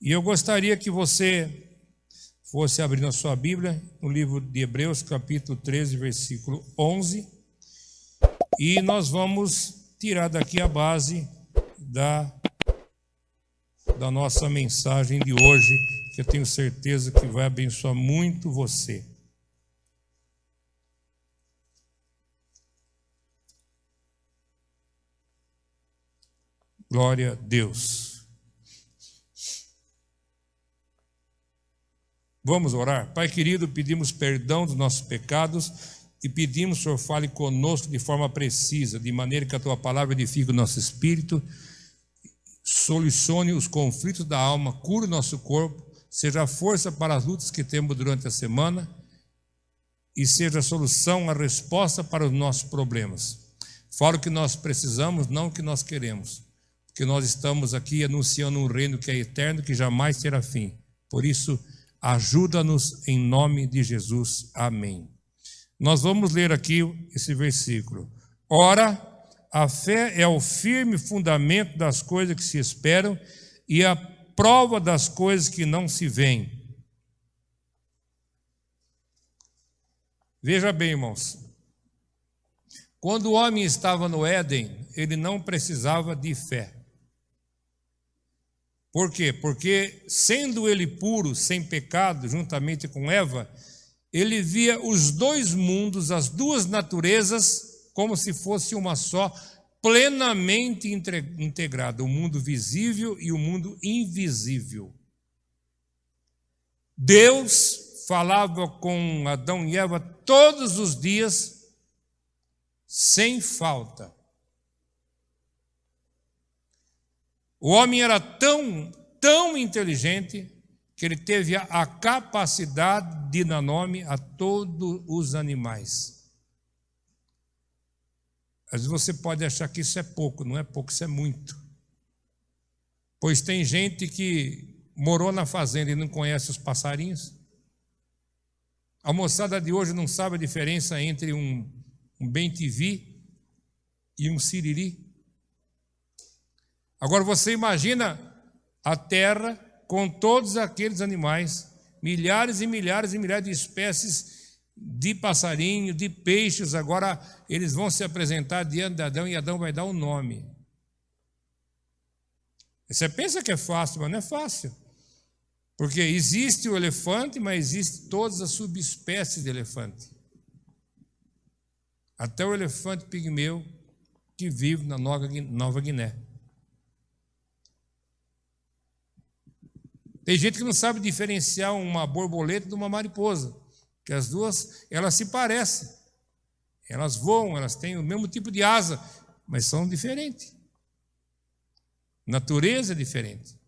E eu gostaria que você fosse abrindo a sua Bíblia no livro de Hebreus, capítulo 13, versículo 11. E nós vamos tirar daqui a base da nossa mensagem de hoje, que eu tenho certeza que vai abençoar muito você. Glória a Deus. Vamos orar? Pai querido, pedimos perdão dos nossos pecados e pedimos que o Senhor fale conosco de forma precisa, de maneira que a Tua palavra edifique o nosso espírito, solucione os conflitos da alma, cure o nosso corpo, seja a força para as lutas que temos durante a semana e seja a solução, a resposta para os nossos problemas. Fala o que nós precisamos, não o que nós queremos, porque nós estamos aqui anunciando um reino que é eterno, que jamais terá fim. Por isso, ajuda-nos em nome de Jesus. Amém. Nós vamos ler aqui esse versículo. Ora, a fé é o firme fundamento das coisas que se esperam e a prova das coisas que não se veem. Veja bem, irmãos. Quando o homem estava no Éden, ele não precisava de fé. Por quê? Porque, sendo ele puro, sem pecado, juntamente com Eva, ele via os dois mundos, as duas naturezas, como se fosse uma só, plenamente integrada, o mundo visível e o mundo invisível. Deus falava com Adão e Eva todos os dias, sem falta. O homem era tão inteligente que ele teve a capacidade de dar nome a todos os animais. Às vezes você pode achar que isso é pouco, não é pouco, isso é muito. Pois tem gente que morou na fazenda e não conhece os passarinhos. A moçada de hoje não sabe a diferença entre um bem-te-vi e um siriri. Agora você imagina a terra com todos aqueles animais, milhares e milhares e milhares de espécies de passarinho, de peixes. Agora eles vão se apresentar diante de Adão e Adão vai dar um nome. Você pensa que é fácil, mas não é fácil. Porque existe o elefante, mas existe todas as subespécies de elefante. Até o elefante pigmeu que vive na Nova Guiné. Tem gente que não sabe diferenciar uma borboleta de uma mariposa, que as duas, elas se parecem. Elas voam, elas têm o mesmo tipo de asa, mas são diferentes. Natureza é diferente.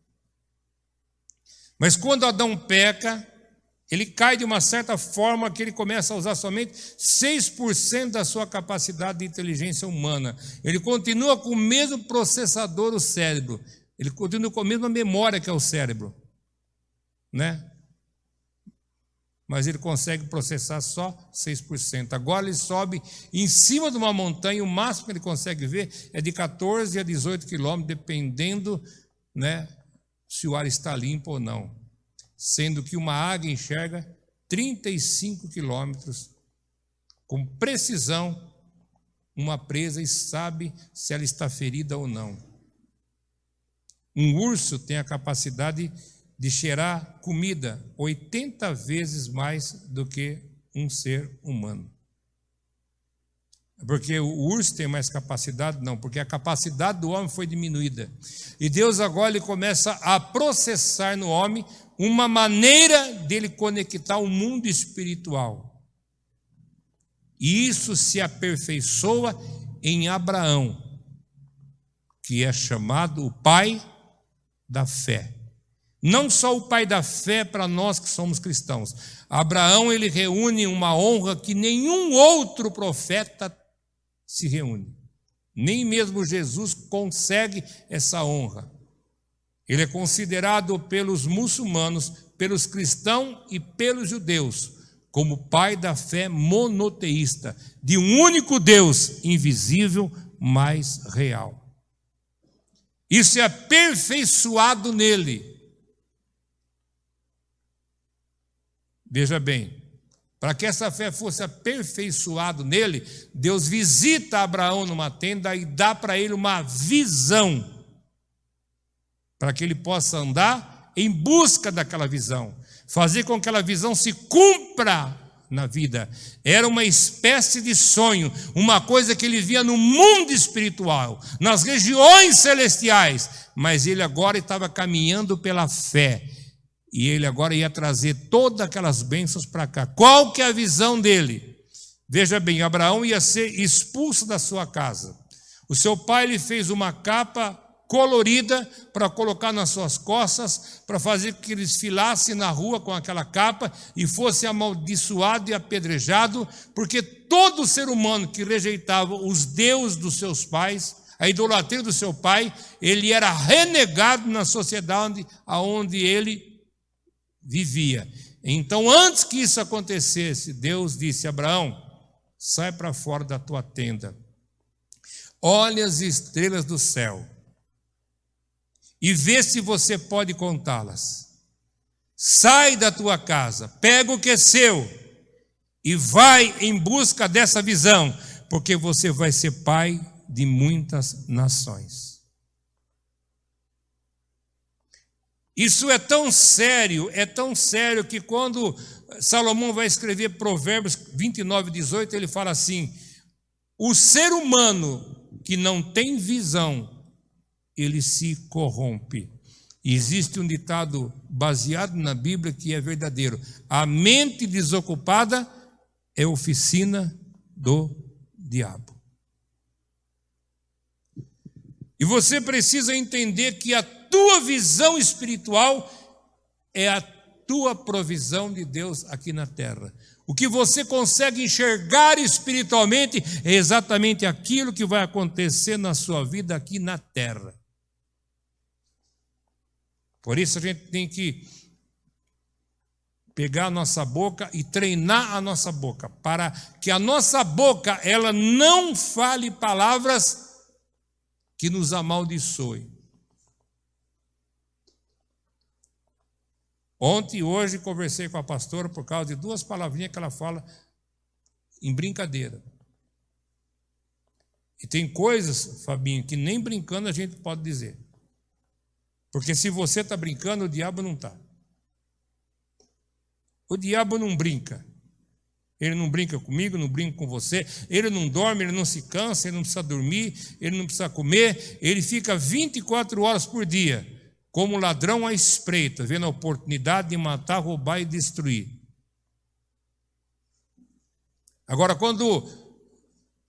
Mas quando Adão peca, ele cai de uma certa forma que ele começa a usar somente 6% da sua capacidade de inteligência humana. Ele continua com o mesmo processador, o cérebro. Ele continua com a mesma memória que é o cérebro. Né? Mas ele consegue processar só 6%. Agora ele sobe em cima de uma montanha, o máximo que ele consegue ver é de 14 a 18 quilômetros, dependendo, né, se o ar está limpo ou não. Sendo que uma águia enxerga 35 quilômetros com precisão uma presa e sabe se ela está ferida ou não. Um urso tem a capacidade de cheirar comida 80 vezes mais do que um ser humano. Porque o urso tem mais capacidade? Não, porque a capacidade do homem foi diminuída. E Deus agora ele começa a processar no homem uma maneira dele conectar o mundo espiritual. E isso se aperfeiçoa em Abraão, que é chamado o pai da fé. Não só o pai da fé para nós que somos cristãos. Abraão, ele reúne uma honra que nenhum outro profeta se reúne. Nem mesmo Jesus consegue essa honra. Ele é considerado pelos muçulmanos, pelos cristãos e pelos judeus como pai da fé monoteísta, de um único Deus invisível, mas real. Isso é aperfeiçoado nele. Veja bem, para que essa fé fosse aperfeiçoada nele, Deus visita Abraão numa tenda e dá para ele uma visão, para que ele possa andar em busca daquela visão, fazer com que aquela visão se cumpra na vida. Era uma espécie de sonho, uma coisa que ele via no mundo espiritual, nas regiões celestiais, mas ele agora estava caminhando pela fé, e ele agora ia trazer todas aquelas bênçãos para cá. Qual que é a visão dele? Veja bem, Abraão ia ser expulso da sua casa. O seu pai lhe fez uma capa colorida para colocar nas suas costas, para fazer com que ele desfilasse na rua com aquela capa e fosse amaldiçoado e apedrejado, porque todo ser humano que rejeitava os deuses dos seus pais, a idolatria do seu pai, ele era renegado na sociedade onde ele vivia. Então, antes que isso acontecesse, Deus disse: Abraão, sai para fora da tua tenda, olha as estrelas do céu e vê se você pode contá-las. Sai da tua casa, pega o que é seu e vai em busca dessa visão, porque você vai ser pai de muitas nações. Isso é tão sério que quando Salomão vai escrever Provérbios 29:18, ele fala assim: o ser humano que não tem visão, ele se corrompe. E existe um ditado baseado na Bíblia que é verdadeiro: a mente desocupada é oficina do diabo. E você precisa entender que a tua visão espiritual é a tua provisão de Deus aqui na terra. O que você consegue enxergar espiritualmente é exatamente aquilo que vai acontecer na sua vida aqui na terra. Por isso a gente tem que pegar a nossa boca e treinar a nossa boca, para que a nossa boca ela não fale palavras que nos amaldiçoem. Ontem e hoje conversei com a pastora por causa de duas palavrinhas que ela fala em brincadeira. E tem coisas, Fabinho, que nem brincando a gente pode dizer. Porque se você está brincando, o diabo não está. O diabo não brinca. Ele não brinca comigo, não brinca com você. Ele não dorme, ele não se cansa, ele não precisa dormir, ele não precisa comer. Ele fica 24 horas por dia, como ladrão à espreita, vendo a oportunidade de matar, roubar e destruir. Agora, quando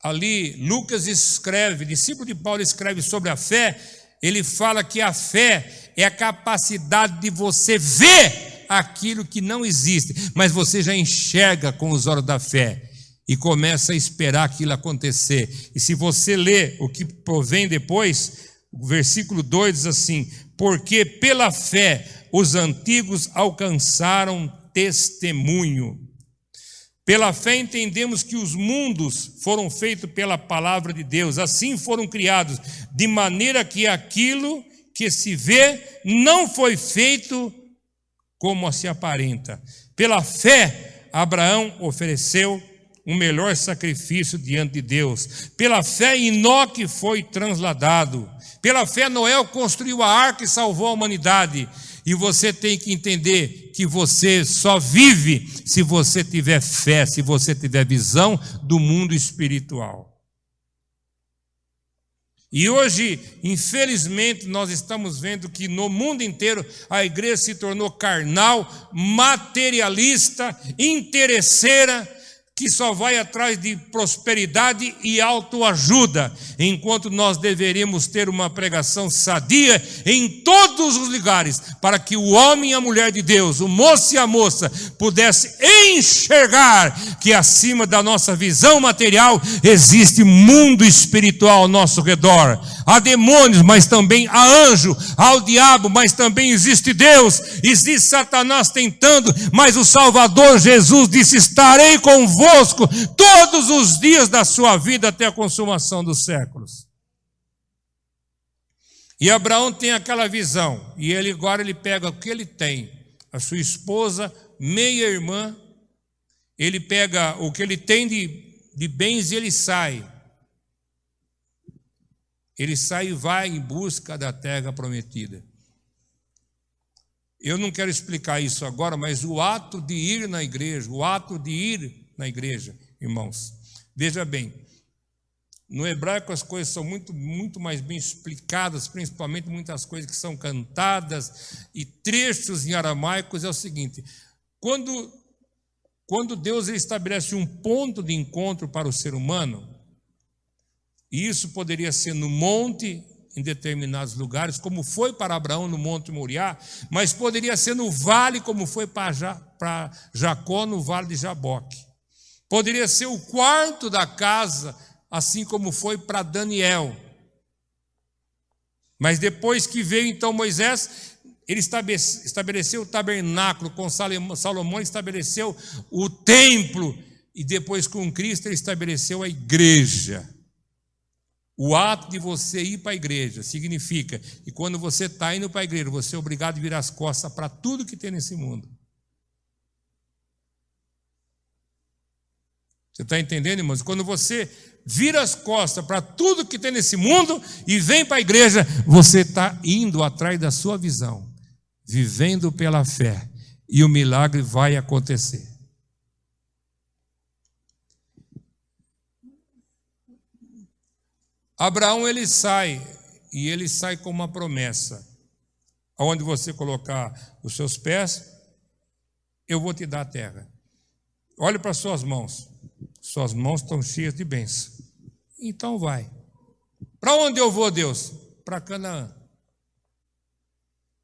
ali Lucas escreve, discípulo de Paulo escreve sobre a fé, ele fala que a fé é a capacidade de você ver aquilo que não existe, mas você já enxerga com os olhos da fé e começa a esperar aquilo acontecer. E se você ler o que provém depois, o versículo 2 diz assim: porque pela fé os antigos alcançaram testemunho. Pela fé entendemos que os mundos foram feitos pela palavra de Deus, assim foram criados, de maneira que aquilo que se vê não foi feito como se aparenta. Pela fé, Abraão ofereceu um melhor sacrifício diante de Deus. Pela fé, Enoque foi transladado. Pela fé, Noé construiu a arca e salvou a humanidade. E você tem que entender que você só vive se você tiver fé, se você tiver visão do mundo espiritual. E hoje, infelizmente, nós estamos vendo que no mundo inteiro a igreja se tornou carnal, materialista, interesseira, que só vai atrás de prosperidade e autoajuda, enquanto nós deveríamos ter uma pregação sadia em todos os lugares, para que o homem e a mulher de Deus, o moço e a moça, pudessem enxergar que acima da nossa visão material existe mundo espiritual ao nosso redor. Há demônios, mas também há anjo, há o diabo, mas também existe Deus, existe Satanás tentando, mas o Salvador Jesus disse: estarei convosco todos os dias da sua vida até a consumação dos séculos. E Abraão tem aquela visão, e ele agora pega o que ele tem, a sua esposa, meia-irmã, ele pega o que ele tem de bens e ele sai. Ele sai e vai em busca da terra prometida. Eu não quero explicar isso agora, mas o ato de ir na igreja, irmãos, veja bem, no hebraico as coisas são muito mais bem explicadas, principalmente muitas coisas que são cantadas, e trechos em aramaicos é o seguinte: quando Deus estabelece um ponto de encontro para o ser humano, e isso poderia ser no monte, em determinados lugares, como foi para Abraão no Monte Moriá, mas poderia ser no vale, como foi para Jacó no vale de Jaboque. Poderia ser o quarto da casa, assim como foi para Daniel. Mas depois que veio então Moisés, ele estabeleceu o tabernáculo, com Salomão estabeleceu o templo, e depois com Cristo ele estabeleceu a igreja. O ato de você ir para a igreja significa que quando você está indo para a igreja, você é obrigado a virar as costas para tudo que tem nesse mundo. Você está entendendo, irmãos? Quando você vira as costas para tudo que tem nesse mundo e vem para a igreja, você está indo atrás da sua visão, vivendo pela fé, e o milagre vai acontecer. Abraão, ele sai com uma promessa: aonde você colocar os seus pés, eu vou te dar a terra. Olhe para suas mãos estão cheias de bênção. Então vai. Para onde eu vou, Deus? Para Canaã.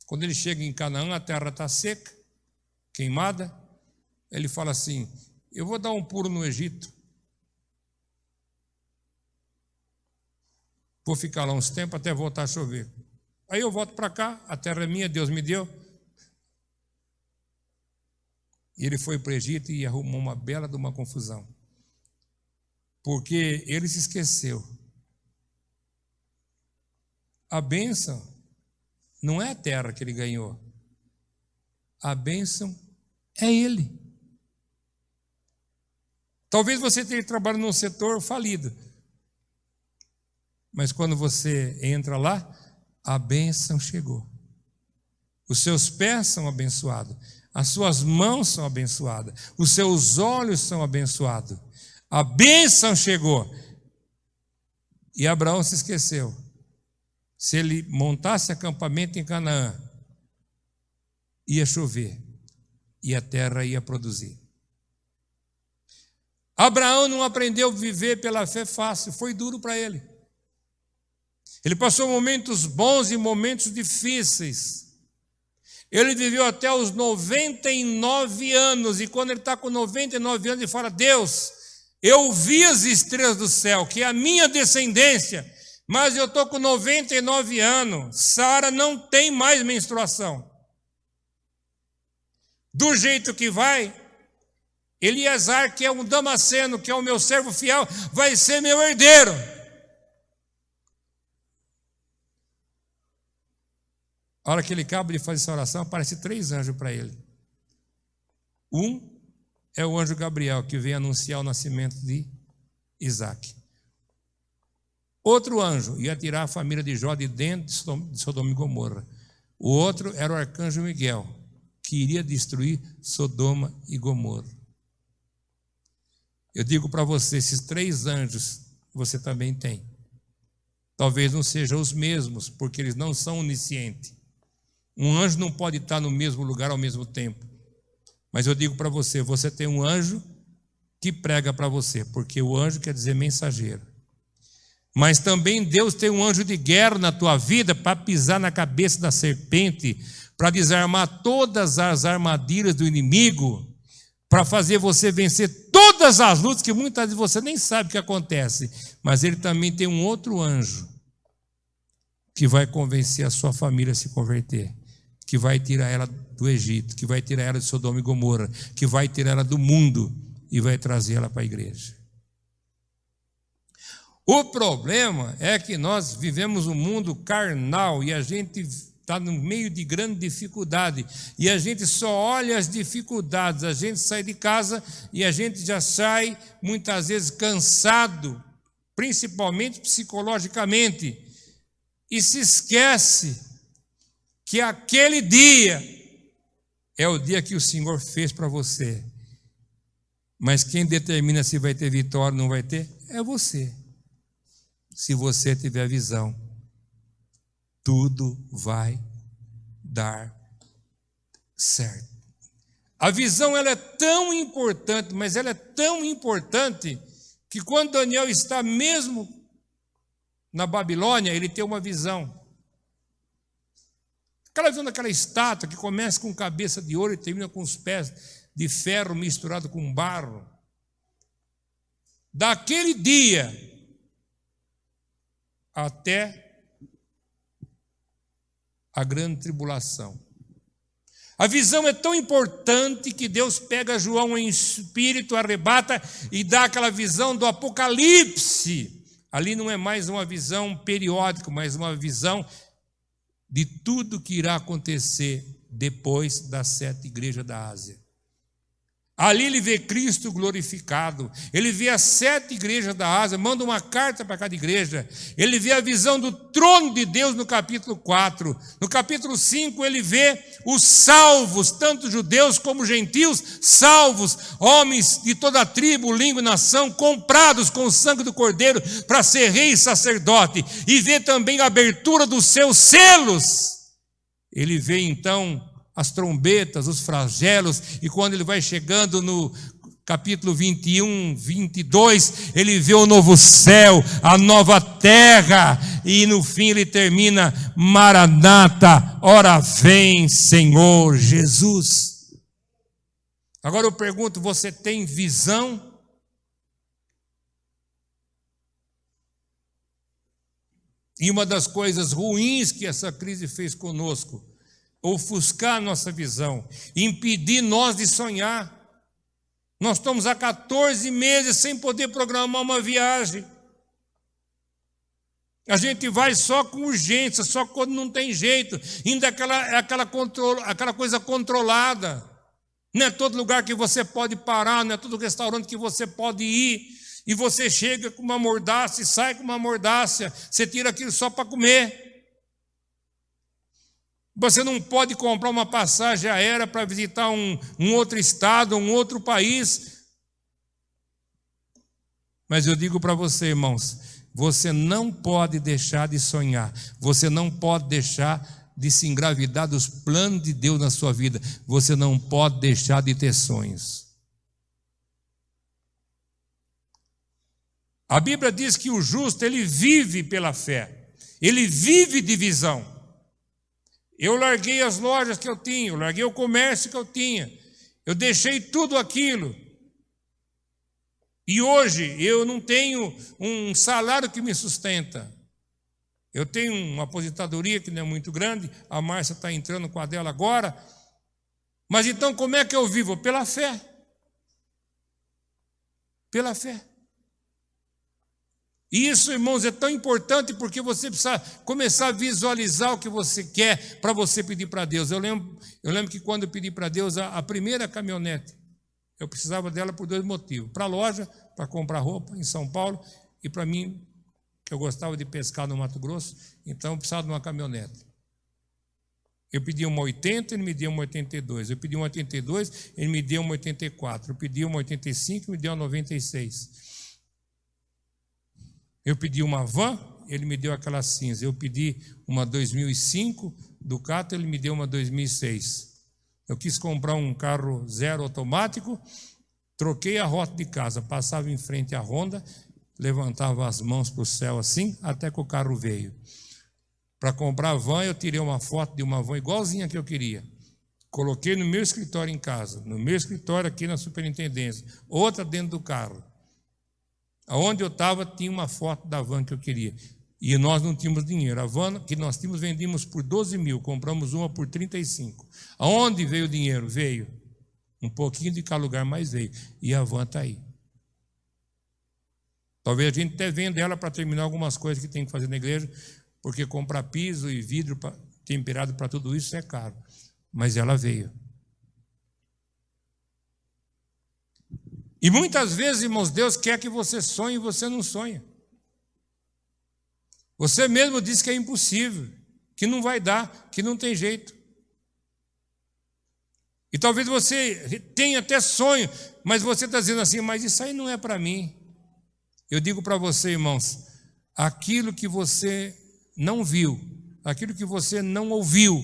Quando ele chega em Canaã, a terra está seca, queimada. Ele fala assim: eu vou dar um pulo no Egito. Vou ficar lá uns tempos até voltar a chover. Aí eu volto para cá, a terra é minha, Deus me deu. E ele foi para o Egito e arrumou uma bela de uma confusão. Porque ele se esqueceu. A bênção não é a terra que ele ganhou. A bênção é ele. Talvez você tenha trabalhado num setor falido. Mas quando você entra lá, a bênção chegou. Os seus pés são abençoados, as suas mãos são abençoadas, os seus olhos são abençoados. A bênção chegou. E Abraão se esqueceu. Se ele montasse acampamento em Canaã, ia chover e a terra ia produzir. Abraão não aprendeu a viver pela fé fácil, foi duro para ele. Ele passou momentos bons e momentos difíceis. Ele viveu até os 99 anos, e quando ele está com 99 anos, ele fala: Deus, eu vi as estrelas do céu, que é a minha descendência, mas eu estou com 99 anos, Sara não tem mais menstruação. Do jeito que vai, Eliasar, que é um Damasceno, que é o meu servo fiel, vai ser meu herdeiro. A hora que ele acaba de fazer essa oração, aparece 3 anjos para ele. Um é o anjo Gabriel, que vem anunciar o nascimento de Isaac. Outro anjo ia tirar a família de Jó de dentro de Sodoma e Gomorra. O outro era o arcanjo Miguel, que iria destruir Sodoma e Gomorra. Eu digo para você, esses 3 anjos você também tem. Talvez não sejam os mesmos, porque eles não são oniscientes. Um anjo não pode estar no mesmo lugar ao mesmo tempo. Mas eu digo para você, você tem um anjo que prega para você, porque o anjo quer dizer mensageiro. Mas também Deus tem um anjo de guerra na tua vida para pisar na cabeça da serpente, para desarmar todas as armadilhas do inimigo, para fazer você vencer todas as lutas que muitas vezes você nem sabe o que acontece. Mas ele também tem um outro anjo que vai convencer a sua família a se converter, que vai tirar ela do Egito, que vai tirar ela de Sodoma e Gomorra, que vai tirar ela do mundo e vai trazer ela para a igreja. O problema é que nós vivemos um mundo carnal e a gente está no meio de grande dificuldade, e a gente só olha as dificuldades, a gente sai de casa e a gente já sai muitas vezes cansado, principalmente psicologicamente, e se esquece que aquele dia é o dia que o Senhor fez para você. Mas quem determina se vai ter vitória ou não vai ter é você. Se você tiver visão, tudo vai dar certo. A visão, ela é tão importante, mas ela é tão importante que quando Daniel está mesmo na Babilônia, ele tem uma visão. Aquela visão daquela estátua que começa com cabeça de ouro e termina com os pés de ferro misturado com barro. Daquele dia até a grande tribulação. A visão é tão importante que Deus pega João em espírito, arrebata e dá aquela visão do Apocalipse. Ali não é mais uma visão periódica, mas uma visão de tudo que irá acontecer depois das 7 igrejas da Ásia. Ali ele vê Cristo glorificado, ele vê as 7 igrejas da Ásia, manda uma carta para cada igreja, ele vê a visão do trono de Deus no capítulo 4, no capítulo 5 ele vê os salvos, tanto judeus como gentios, salvos, homens de toda a tribo, língua e nação, comprados com o sangue do Cordeiro para ser rei e sacerdote, e vê também a abertura dos seus selos. Ele vê então as trombetas, os flagelos, e quando ele vai chegando no capítulo 21, 22, ele vê o novo céu, a nova terra, e no fim ele termina: Maranata, ora vem, Senhor Jesus. Agora eu pergunto, você tem visão? E uma das coisas ruins que essa crise fez conosco, ofuscar a nossa visão, impedir nós de sonhar. Nós estamos há 14 meses sem poder programar uma viagem. A gente vai só com urgência, só quando não tem jeito, ainda aquela coisa controlada. Não é todo lugar que você pode parar, não é todo restaurante que você pode ir, e você chega com uma mordácia e sai com uma mordácia, você tira aquilo só para comer. Você não pode comprar uma passagem aérea para visitar um outro estado, um outro país. Mas eu digo para você, irmãos, você não pode deixar de sonhar, você não pode deixar de se engravidar dos planos de Deus na sua vida, você não pode deixar de ter sonhos. A Bíblia diz que o justo, ele vive pela fé, ele vive de visão. Eu larguei as lojas que eu tinha, eu larguei o comércio que eu tinha, eu deixei tudo aquilo. E hoje eu não tenho um salário que me sustenta. Eu tenho uma aposentadoria que não é muito grande, a Márcia está entrando com a dela agora. Mas então como é que eu vivo? Pela fé. Pela fé. E isso, irmãos, é tão importante porque você precisa começar a visualizar o que você quer para você pedir para Deus. Eu lembro que quando eu pedi para Deus a primeira caminhonete, eu precisava dela por 2 motivos. Para a loja, para comprar roupa em São Paulo, e para mim, que eu gostava de pescar no Mato Grosso, então eu precisava de uma caminhonete. Eu pedi uma 80, ele me deu uma 82. Eu pedi uma 82, ele me deu uma 84. Eu pedi uma 85, ele me deu uma 96. Eu pedi uma van, ele me deu aquela cinza. Eu pedi uma 2005 Ducato, ele me deu uma 2006. Eu quis comprar um carro zero automático, troquei a rota de casa, passava em frente à Honda, levantava as mãos para o céu assim, até que o carro veio. Para comprar a van, eu tirei uma foto de uma van igualzinha que eu queria. Coloquei no meu escritório em casa, no meu escritório aqui na superintendência, outra dentro do carro. Aonde eu estava tinha uma foto da van que eu queria. E nós não tínhamos dinheiro. A van que nós tínhamos vendimos por 12 mil, compramos uma por 35. Aonde veio o dinheiro? Veio. Um pouquinho de cada lugar, mas veio. E a van está aí. Talvez a gente até venda ela para terminar algumas coisas que tem que fazer na igreja, porque comprar piso e vidro temperado para tudo isso é caro. Mas ela veio. E muitas vezes, irmãos, Deus quer que você sonhe e você não sonha. Você mesmo diz que é impossível, que não vai dar, que não tem jeito. E talvez você tenha até sonho, mas você está dizendo assim, mas isso aí não é para mim. Eu digo para você, irmãos, aquilo que você não viu, aquilo que você não ouviu,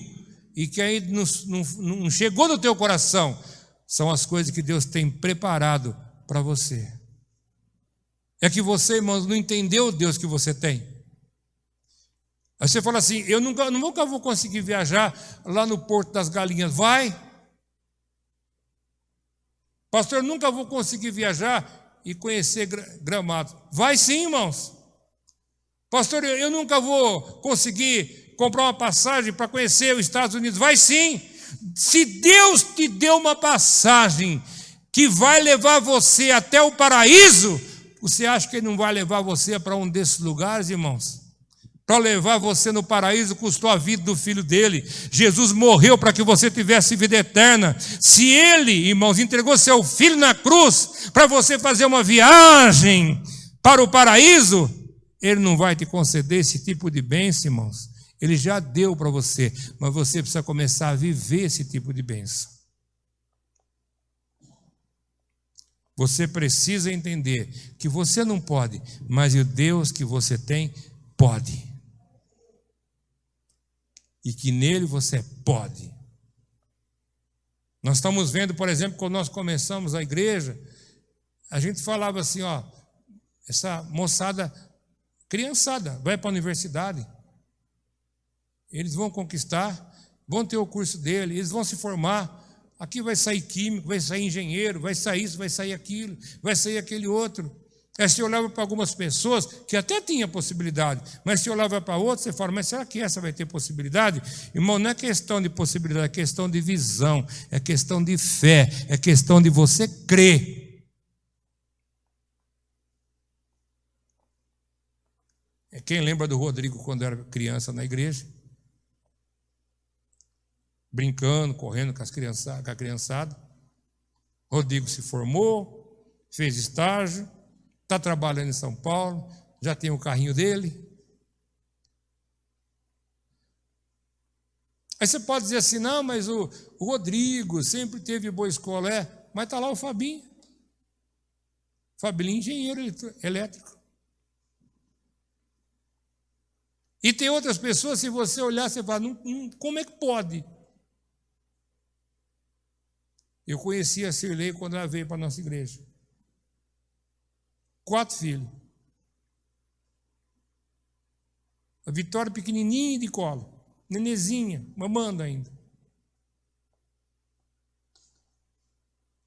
e que aí não chegou no teu coração, são as coisas que Deus tem preparado para você. É que você, irmãos, não entendeu o Deus que você tem. Aí você fala assim, eu nunca vou conseguir viajar lá no Porto das Galinhas. Vai. Pastor, eu nunca vou conseguir viajar e conhecer Gramado. Vai sim, irmãos. Pastor, eu nunca vou conseguir comprar uma passagem para conhecer os Estados Unidos. Vai sim. Se Deus te deu uma passagem que vai levar você até o paraíso, você acha que Ele não vai levar você para um desses lugares, irmãos? Para levar você no paraíso custou a vida do Filho dele. Jesus morreu para que você tivesse vida eterna. Se Ele, irmãos, entregou seu Filho na cruz para você fazer uma viagem para o paraíso, Ele não vai te conceder esse tipo de bênção, irmãos. Ele já deu para você, mas você precisa começar a viver esse tipo de bênção. Você precisa entender que você não pode, mas o Deus que você tem pode. E que nele você pode. Nós estamos vendo, por exemplo, quando nós começamos a igreja, a gente falava assim, ó, essa moçada, criançada, vai para a universidade. Eles vão conquistar, vão ter o curso dele, eles vão se formar. Aqui vai sair químico, vai sair engenheiro, vai sair isso, vai sair aquilo, vai sair aquele outro. Aí você olhava para algumas pessoas que até tinha possibilidade, mas se olhava para outras, você fala, mas será que essa vai ter possibilidade? Irmão, não é questão de possibilidade, é questão de visão, é questão de fé, é questão de você crer. Quem lembra do Rodrigo quando era criança na igreja? Brincando, correndo com a criançada. Rodrigo se formou, fez estágio, está trabalhando em São Paulo, já tem o carrinho dele. Aí você pode dizer assim, não, mas o Rodrigo sempre teve boa escola. Mas está lá o Fabinho. Fabinho, engenheiro elétrico. E tem outras pessoas, se você olhar, você fala, como é que pode? Eu conheci a Cirlei quando ela veio para a nossa igreja. 4 filhos. A Vitória pequenininha de colo. Nenezinha, mamando ainda.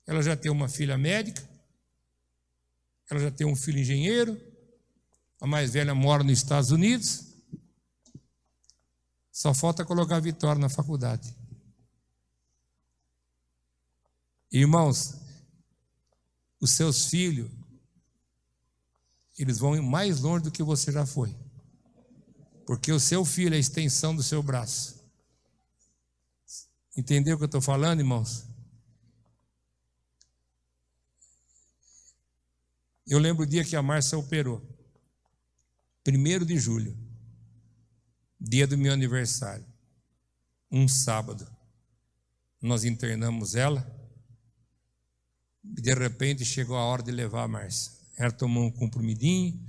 Ela já tem uma filha médica. Ela já tem um filho engenheiro. A mais velha mora nos Estados Unidos. Só falta colocar a Vitória na faculdade. Irmãos, os seus filhos, eles vão ir mais longe do que você já foi. Porque o seu filho é a extensão do seu braço. Entendeu o que eu estou falando, irmãos? Eu lembro o dia que a Márcia operou. 1º de julho. Dia do meu aniversário. Um sábado. Nós internamos ela. E de repente chegou a hora de levar a Márcia. Ela tomou um comprimidinho,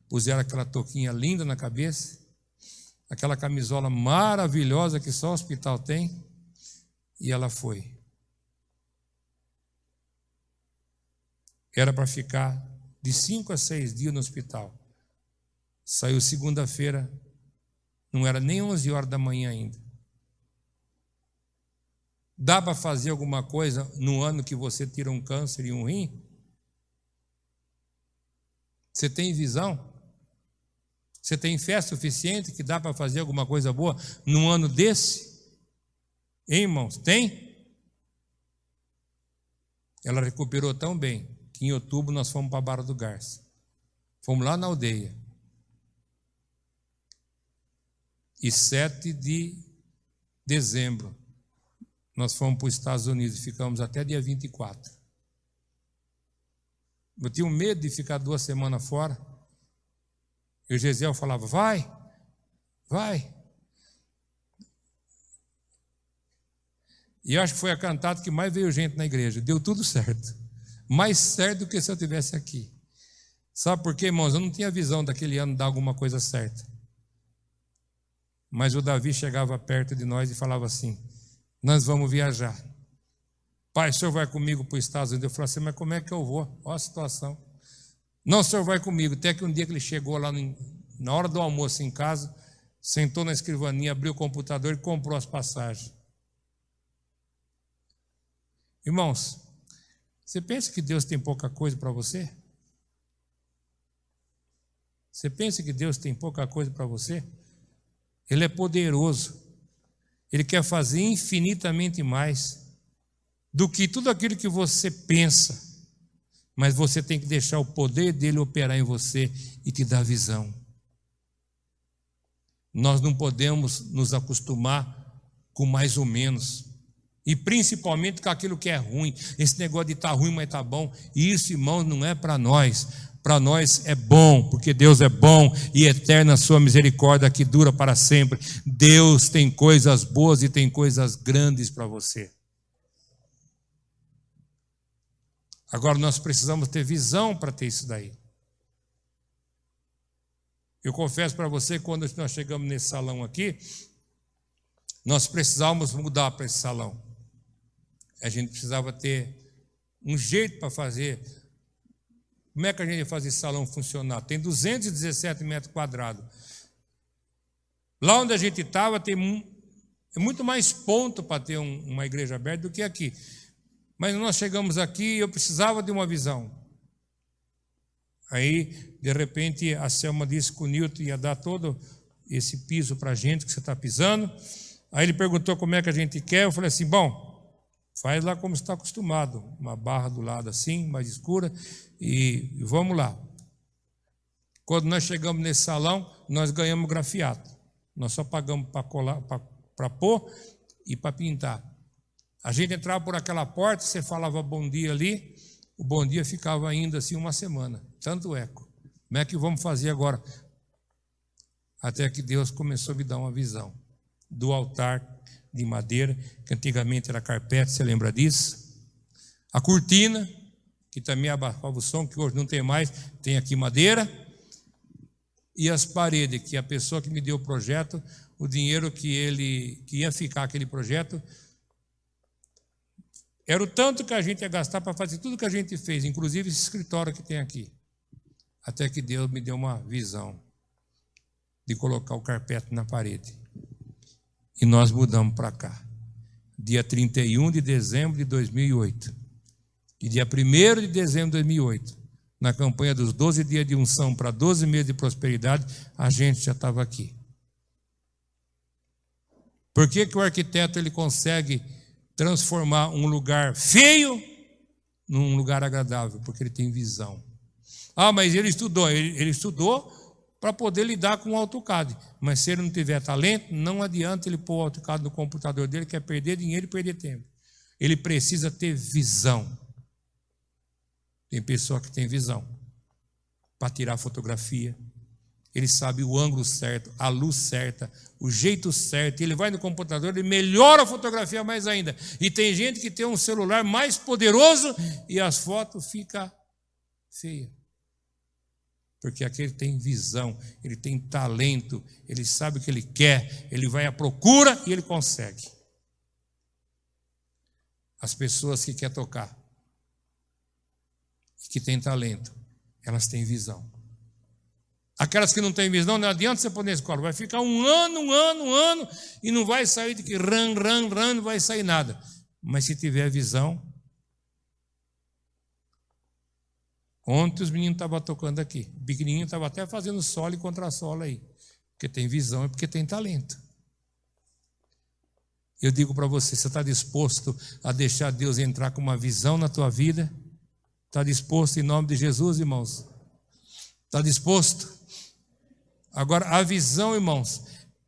puseram aquela touquinha linda na cabeça, aquela camisola maravilhosa que só o hospital tem, e ela foi. Era para ficar de 5 a 6 dias no hospital. Saiu segunda-feira, não era nem 11 horas da manhã ainda. Dá para fazer alguma coisa no ano que você tira um câncer e um rim? Você tem visão? Você tem fé suficiente que dá para fazer alguma coisa boa num ano desse? Hein, irmãos? Tem? Ela recuperou tão bem que em outubro nós fomos para a Barra do Garça. Fomos lá na aldeia. E 7 de dezembro, nós fomos para os Estados Unidos e ficamos até dia 24. Eu tinha medo de ficar 2 semanas fora. E o Gesiel falava, vai. E eu acho que foi a cantada que mais veio gente na igreja. Deu tudo certo. Mais certo do que se eu estivesse aqui. Sabe por quê, irmãos? Eu não tinha visão daquele ano dar alguma coisa certa. Mas o Davi chegava perto de nós e falava assim, nós vamos viajar. Pai, o senhor vai comigo para os Estados Unidos? Eu falei assim, mas como é que eu vou? Olha a situação. Não, o senhor vai comigo. Até que um dia que ele chegou lá na hora do almoço em casa, sentou na escrivaninha, abriu o computador e comprou as passagens. Irmãos, você pensa que Deus tem pouca coisa para você? Você pensa que Deus tem pouca coisa para você? Ele é poderoso. Ele quer fazer infinitamente mais do que tudo aquilo que você pensa. Mas você tem que deixar o poder dele operar em você e te dar visão. Nós não podemos nos acostumar com mais ou menos. E principalmente com aquilo que é ruim. Esse negócio de estar ruim, mas está bom. E isso, irmãos, não é para nós. Para nós é bom, porque Deus é bom e eterna a sua misericórdia que dura para sempre. Deus tem coisas boas e tem coisas grandes para você. Agora nós precisamos ter visão para ter isso daí. Eu confesso para você, quando nós chegamos nesse salão aqui, nós precisávamos mudar para esse salão. A gente precisava ter um jeito para fazer. Como é que a gente ia fazer esse salão funcionar? Tem 217 metros quadrados. Lá onde a gente estava, tem muito mais ponto para ter uma igreja aberta do que aqui. Mas nós chegamos aqui e eu precisava de uma visão. Aí, de repente, a Selma disse que o Nilton ia dar todo esse piso para a gente que você está pisando. Aí ele perguntou como é que a gente quer. Eu falei assim, bom, faz lá como você está acostumado. Uma barra do lado assim, mais escura. E vamos lá. Quando nós chegamos nesse salão, nós ganhamos grafiato. Nós só pagamos para colar, para pôr e para pintar. A gente entrava por aquela porta, você falava bom dia ali, o bom dia ficava ainda assim uma semana, tanto eco. Como é que vamos fazer agora? Até que Deus começou a me dar uma visão do altar de madeira, que antigamente era carpete, você lembra disso? A cortina, que também abafava o som, que hoje não tem mais, tem aqui madeira. E as paredes, que a pessoa que me deu o projeto, o dinheiro que ia ficar aquele projeto, era o tanto que a gente ia gastar para fazer tudo que a gente fez, inclusive esse escritório que tem aqui. Até que Deus me deu uma visão de colocar o carpete na parede. E nós mudamos para cá. Dia 31 de dezembro de 2008. E dia 1º de dezembro de 2008, na campanha dos 12 dias de unção para 12 meses de prosperidade, a gente já estava aqui. Por que o arquiteto ele consegue transformar um lugar feio num lugar agradável? Porque ele tem visão. Ah, mas ele estudou para poder lidar com o AutoCAD. Mas se ele não tiver talento, não adianta ele pôr o AutoCAD no computador dele, que é perder dinheiro e perder tempo. Ele precisa ter visão. Tem pessoa que tem visão para tirar fotografia. Ele sabe o ângulo certo, a luz certa, o jeito certo. Ele vai no computador, ele melhora a fotografia mais ainda. E tem gente que tem um celular mais poderoso e as fotos ficam feias. Porque aquele tem visão, ele tem talento, ele sabe o que ele quer, ele vai à procura e ele consegue. As pessoas que querem tocar, que têm talento, elas têm visão. Aquelas que não têm visão, não adianta você pôr na escola, vai ficar um ano, e não vai sair de que ran, não vai sair nada. Mas se tiver visão, ontem os meninos estavam tocando aqui, o pequenininho estava até fazendo solo e contrasolo aí, porque tem visão, é porque tem talento. Eu digo para você está disposto a deixar Deus entrar com uma visão na tua vida? Está disposto em nome de Jesus, irmãos? Está disposto? Agora, a visão, irmãos,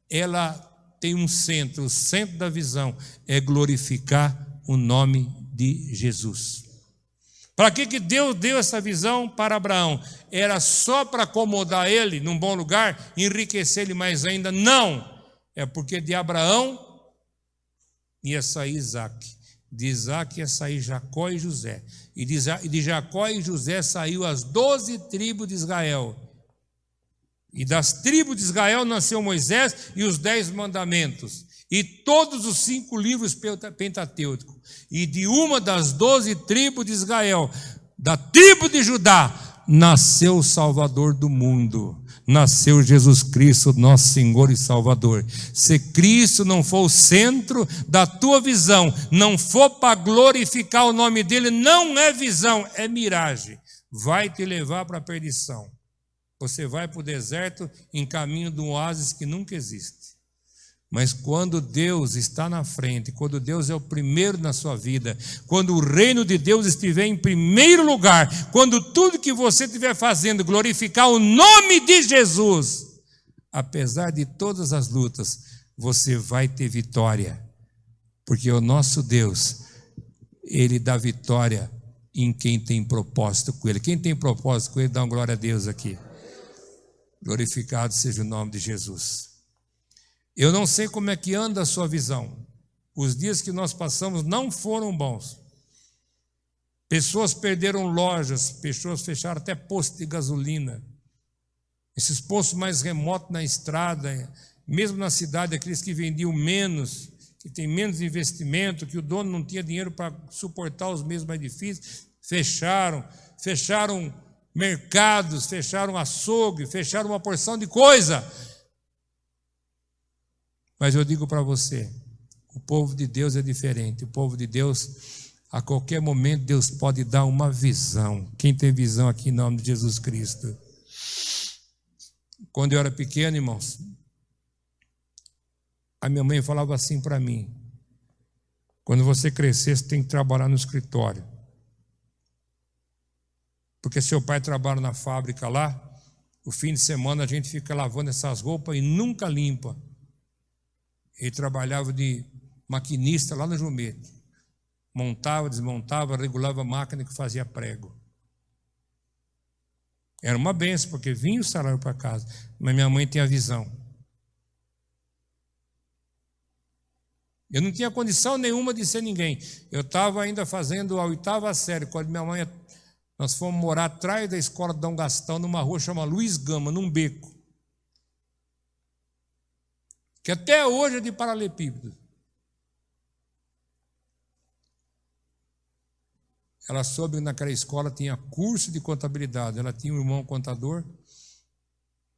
ela tem um centro. O centro da visão é glorificar o nome de Jesus. Para que Deus deu essa visão para Abraão? Era só para acomodar ele num bom lugar, enriquecer ele mais ainda? Não! É porque de Abraão ia sair Isaac. De Isaac ia sair Jacó e José. E de Jacó e José saiu as 12 tribos de Israel. E das tribos de Israel nasceu Moisés e os 10 mandamentos. E todos os 5 livros pentatêuticos. E de uma das 12 tribos de Israel, da tribo de Judá, nasceu o Salvador do mundo. Nasceu Jesus Cristo, nosso Senhor e Salvador. Se Cristo não for o centro da tua visão, não for para glorificar o nome dele, não é visão, é miragem. Vai te levar para a perdição. Você vai para o deserto em caminho de um oásis que nunca existe. Mas quando Deus está na frente, quando Deus é o primeiro na sua vida, quando o reino de Deus estiver em primeiro lugar, quando tudo que você estiver fazendo glorificar o nome de Jesus, apesar de todas as lutas, você vai ter vitória. Porque o nosso Deus, Ele dá vitória em quem tem propósito com Ele. Quem tem propósito com Ele, dá uma glória a Deus aqui. Glorificado seja o nome de Jesus. Eu não sei como é que anda a sua visão. Os dias que nós passamos não foram bons. Pessoas perderam lojas, pessoas fecharam até posto de gasolina. Esses postos mais remotos na estrada, mesmo na cidade, aqueles que vendiam menos, que tem menos investimento, que o dono não tinha dinheiro para suportar os meses mais difíceis, fecharam mercados, fecharam açougue, fecharam uma porção de coisa. Mas eu digo para você, o povo de Deus é diferente. O povo de Deus, a qualquer momento, Deus pode dar uma visão. Quem tem visão aqui em nome de Jesus Cristo? Quando eu era pequeno, irmãos, a minha mãe falava assim para mim: quando você crescer, você tem que trabalhar no escritório. Porque seu pai trabalha na fábrica lá, o fim de semana a gente fica lavando essas roupas e nunca limpa. Ele trabalhava de maquinista lá no Jumete. Montava, desmontava, regulava a máquina que fazia prego. Era uma benção, porque vinha o salário para casa. Mas minha mãe tinha visão. Eu não tinha condição nenhuma de ser ninguém. Eu estava ainda fazendo a 8ª série, quando minha mãe... Nós fomos morar atrás da escola de Dom Gastão, numa rua chamada Luiz Gama, num beco. Que até hoje é de paralelepípedo. Ela soube que naquela escola tinha curso de contabilidade. Ela tinha um irmão contador,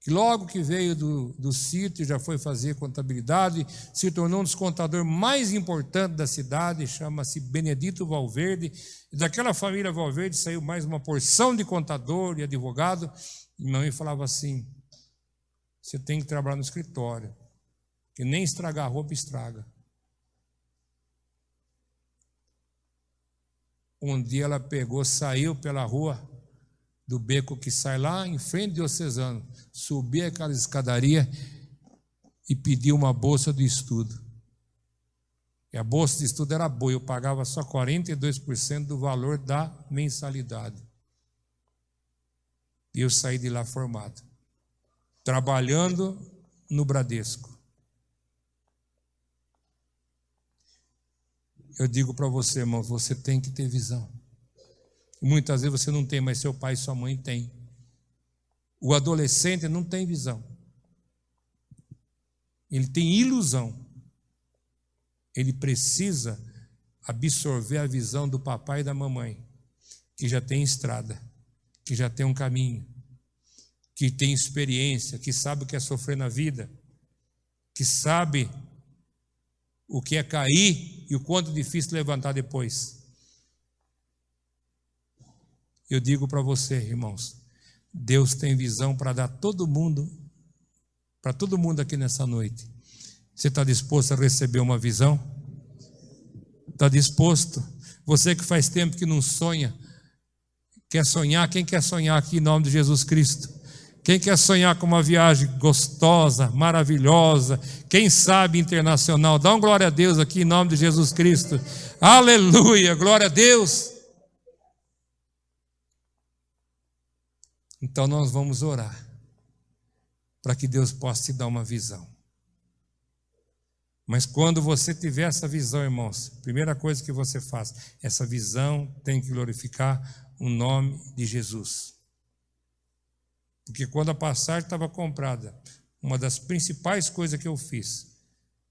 que logo que veio do sítio já foi fazer contabilidade, se tornou um dos contadores mais importantes da cidade, chama-se Benedito Valverde. E daquela família Valverde saiu mais uma porção de contador e advogado. E minha mãe falava assim: você tem que trabalhar no escritório, que nem estragar a roupa estraga. Um dia ela pegou, saiu pela rua do beco que sai lá em frente de Diocesano, subiu aquela escadaria e pediu uma bolsa de estudo. E a bolsa de estudo era boa, eu pagava só 42% do valor da mensalidade. E eu saí de lá formado, trabalhando no Bradesco. Eu digo para você, irmão, você tem que ter visão. Muitas vezes você não tem, mas seu pai e sua mãe têm. O adolescente não tem visão. Ele tem ilusão. Ele precisa absorver a visão do papai e da mamãe, que já tem estrada, que já tem um caminho, que tem experiência, que sabe o que é sofrer na vida, que sabe o que é cair e o quanto é difícil levantar depois. Eu digo para você, irmãos, Deus tem visão para dar para todo mundo aqui nessa noite. Você está disposto a receber uma visão? Está disposto? Você que faz tempo que não sonha, quer sonhar? Quem quer sonhar aqui em nome de Jesus Cristo? Quem quer sonhar com uma viagem gostosa, maravilhosa, quem sabe internacional, dá um glória a Deus aqui em nome de Jesus Cristo. Aleluia, glória a Deus. Então nós vamos orar para que Deus possa te dar uma visão. Mas quando você tiver essa visão, irmãos, a primeira coisa que você faz, essa visão tem que glorificar o nome de Jesus. Porque quando a passagem estava comprada, uma das principais coisas que eu fiz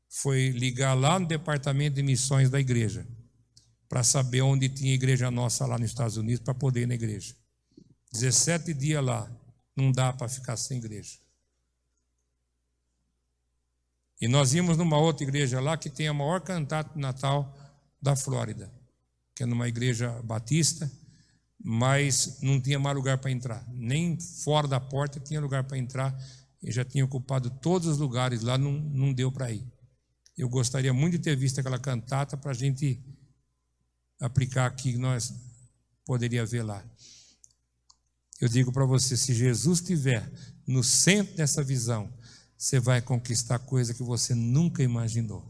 foi ligar lá no departamento de missões da igreja, para saber onde tinha igreja nossa lá nos Estados Unidos, para poder ir na igreja. 17 dias lá, não dá para ficar sem igreja. E nós íamos numa outra igreja lá que tem a maior cantata de Natal da Flórida, que é numa igreja batista, mas não tinha mais lugar para entrar. Nem fora da porta tinha lugar para entrar. Eu já tinha ocupado todos os lugares lá, não deu para ir. Eu gostaria muito de ter visto aquela cantata para a gente aplicar aqui, nós poderia ver lá. Eu digo para você, se Jesus estiver no centro dessa visão, você vai conquistar coisa que você nunca imaginou.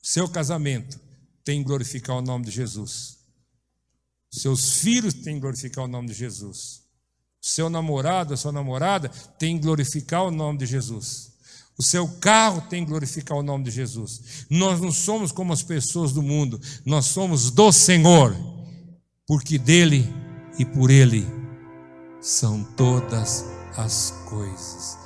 Seu casamento tem que glorificar o nome de Jesus. Seus filhos têm que glorificar o nome de Jesus. Seu namorado, a sua namorada tem que glorificar o nome de Jesus. O seu carro tem que glorificar o nome de Jesus. Nós não somos como as pessoas do mundo, nós somos do Senhor, porque dele e por ele são todas as coisas.